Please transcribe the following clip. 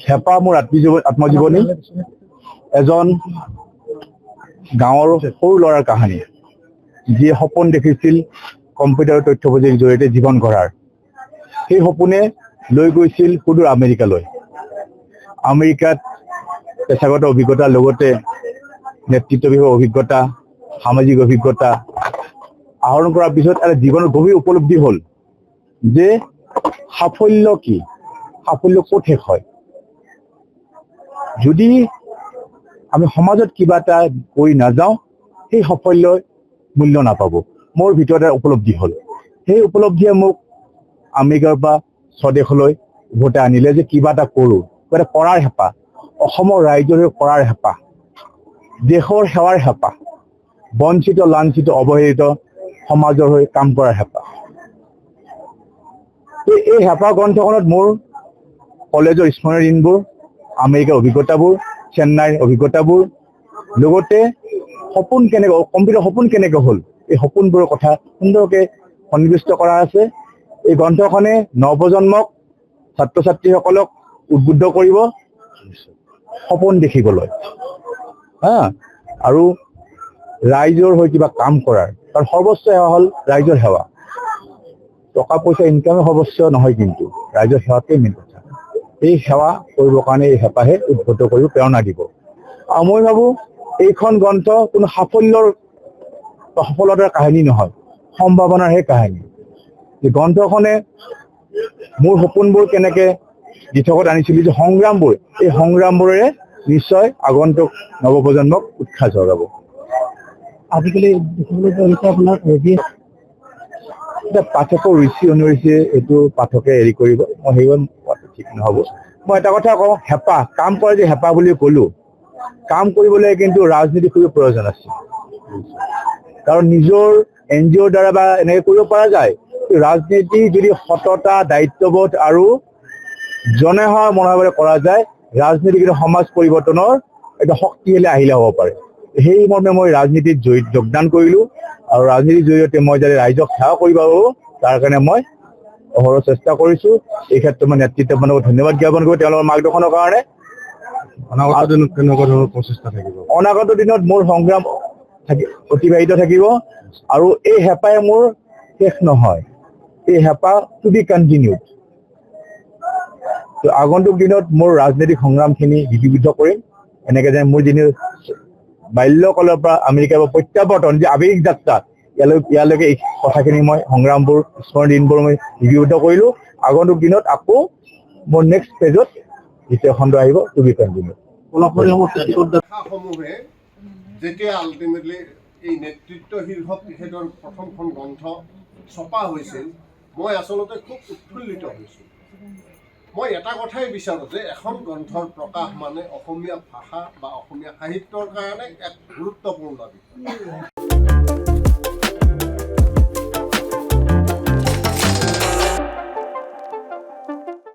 হেঁপা মোৰ আত্মজীৱনী এজন গাঁৱৰ সৰু ল'ৰাৰ কাহিনী, যিয়ে সপোন দেখিছিল কম্পিউটাৰ তথ্য প্ৰযুক্তিৰ জৰিয়তে জীৱন গঢ়াৰ। সেই সপোনে লৈ গৈছিল সুদূৰ আমেৰিকালৈ। আমেৰিকাত পেছাগত অভিজ্ঞতাৰ লগতে নেতৃত্ব বিষয়ক অভিজ্ঞতা, সামাজিক অভিজ্ঞতা আহৰণ কৰাৰ পিছত এটা জীৱনৰ গভীৰ উপলব্ধি হ'ল যে সাফল্য কি, সাফল্য ক'ত শেষ হয়। যদি আমি সমাজত কিবা এটা কৰি নাযাওঁ, সেই সাফল্যই মূল্য নাপাব। মোৰ ভিতৰত এটা উপলব্ধি হ'ল। সেই উপলব্ধিয়ে মোক আমেৰিকাৰ পৰা স্বদেশলৈ উভতাই আনিলে যে কিবা এটা কৰোঁ, কিবা এটা কৰাৰ হেঁপাহ, অসমৰ ৰাইজৰ হৈ কৰাৰ হেঁপাহ, দেশৰ সেৱাৰ হেঁপাহ, বঞ্চিত লাঞ্ছিত অৱহেলিত সমাজৰ হৈ কাম কৰাৰ হেঁপাহ। এই হেঁপাহ গ্ৰন্থখনত মোৰ কলেজৰ স্মৰণীয় দিনবোৰ, আমেৰিকাৰ অভিজ্ঞতাবোৰ, চেন্নাইৰ অভিজ্ঞতাবোৰ, লগতে সপোন কেনেকৈ কম্পিউটাৰ সপোন কেনেকৈ হ'ল, এই সপোনবোৰৰ কথা সুন্দৰকৈ সন্নিৱিষ্ট কৰা আছে। এই গ্ৰন্থখনে নৱপ্ৰজন্মক, ছাত্ৰ ছাত্ৰীসকলক উদ্বুদ্ধ কৰিব সপোন দেখিবলৈ, আৰু ৰাইজৰ হৈ কিবা কাম কৰাৰ। কাৰণ সৰ্বোচ্চ সেৱা হ'ল ৰাইজৰ সেৱা। টকা পইচা ইনকামে সৰ্বোচ্চ নহয়, কিন্তু ৰাইজৰ সেৱাটোৱে মেইন কথা। এই সেৱা কৰিবৰ কাৰণে এই হেঁপাহে উদ্বুদ্ধ কৰিব, প্ৰেৰণা দিব। আৰু মই ভাবোঁ এইখন গ্ৰন্থ কোনো সাফল্যৰ বা সফলতাৰ কাহিনী নহয়, সম্ভাৱনাৰহে কাহিনী। এই গ্ৰন্থখনে মোৰ সপোনবোৰ কেনেকৈ দিঠকত আনিছিল, যে সংগ্ৰামবোৰ, এই সংগ্ৰামবোৰেৰে নিশ্চয় আগন্তুক নৱপ্ৰজন্মক উৎসাহ যোগাব। আজিকালি দেখিবলৈ পোৱা গৈছে আপোনাৰ এতিয়া পাঠকৰ ৰুচি অনুসৰি এইটো পাঠকে হেৰি কৰিব, মই সেইবোৰ কোৱাটো ঠিক নহ'ব। মই এটা কথা কওঁ, হেঁপাহ, কাম কৰা যে হেঁপাহ বুলি ক'লোঁ, কাম কৰিবলৈ কিন্তু ৰাজনীতি কৰিব প্ৰয়োজন আছে। কাৰণ নিজৰ NGOৰ দ্বাৰা বা এনেকৈ কৰিব পৰা যায়। ৰাজনীতি যদি সততা, দায়িত্ববোধ আৰু জনসেৱাৰ মনোভাৱেৰে কৰা যায়, ৰাজনীতি কিন্তু সমাজ পৰিৱৰ্তনৰ এটা শক্তিশালী আহিলা হ'ব পাৰে। সেই মৰ্মে মই ৰাজনীতিত যোগদান কৰিলোঁ, আৰু ৰাজনীতিৰ জৰিয়তে মই যাতে ৰাইজক সেৱা কৰিব পাৰোঁ, তাৰ কাৰণে মই অহৰহ চেষ্টা কৰিছোঁ। এই ক্ষেত্ৰত মই নেতৃত্বজনক ধন্যবাদ জ্ঞাপন কৰোঁ তেওঁলোকৰ মাৰ্গদৰ্শনৰ কাৰণে। অনাগত দিনত কেনেকুৱা ধৰণৰ প্ৰচেষ্টা থাকিব? অনাগত দিনত মোৰ সংগ্ৰাম অতিবাহিত থাকিব, আৰু এই হেঁপাহে মোৰ শেষ নহয়। এই হেঁপাহ টু বি কণ্টিনিউড। আগন্তুক দিনত মোৰ ৰাজনৈতিক সংগ্ৰামখিনি লিপিবদ্ধ কৰিম। এনেকৈ যে মোৰ যিখিনি বাল্যকালৰ পৰা আমেৰিকাৰ পৰা প্ৰত্যাৱৰ্তন, যে আৱেগিক যাত্ৰা, ইয়ালৈকে এই কথাখিনি মই সংগ্ৰামবোৰ, স্মৰণীয় দিনবোৰ মই লিপিবদ্ধ কৰিলোঁ। আগন্তুক দিনত আকৌ মোৰ নেক্সট পেজত দ্বিতীয় খণ্ড আহিব, টু বি কণ্টিনিউড। সমূহে যেতিয়া আল্টিমেটলি এই নেতৃত্ব শীৰ্ষক তেখেতৰ প্ৰথমখন গ্ৰন্থ ছপা হৈছিল, মই আচলতে খুব উৎফুল্লিত হৈছোঁ। মই এটা কথাই বিচাৰোঁ যে এখন গ্ৰন্থৰ প্ৰকাশ মানে অসমীয়া ভাষা বা অসমীয়া সাহিত্যৰ কাৰণে এক গুৰুত্বপূৰ্ণ বিষয়।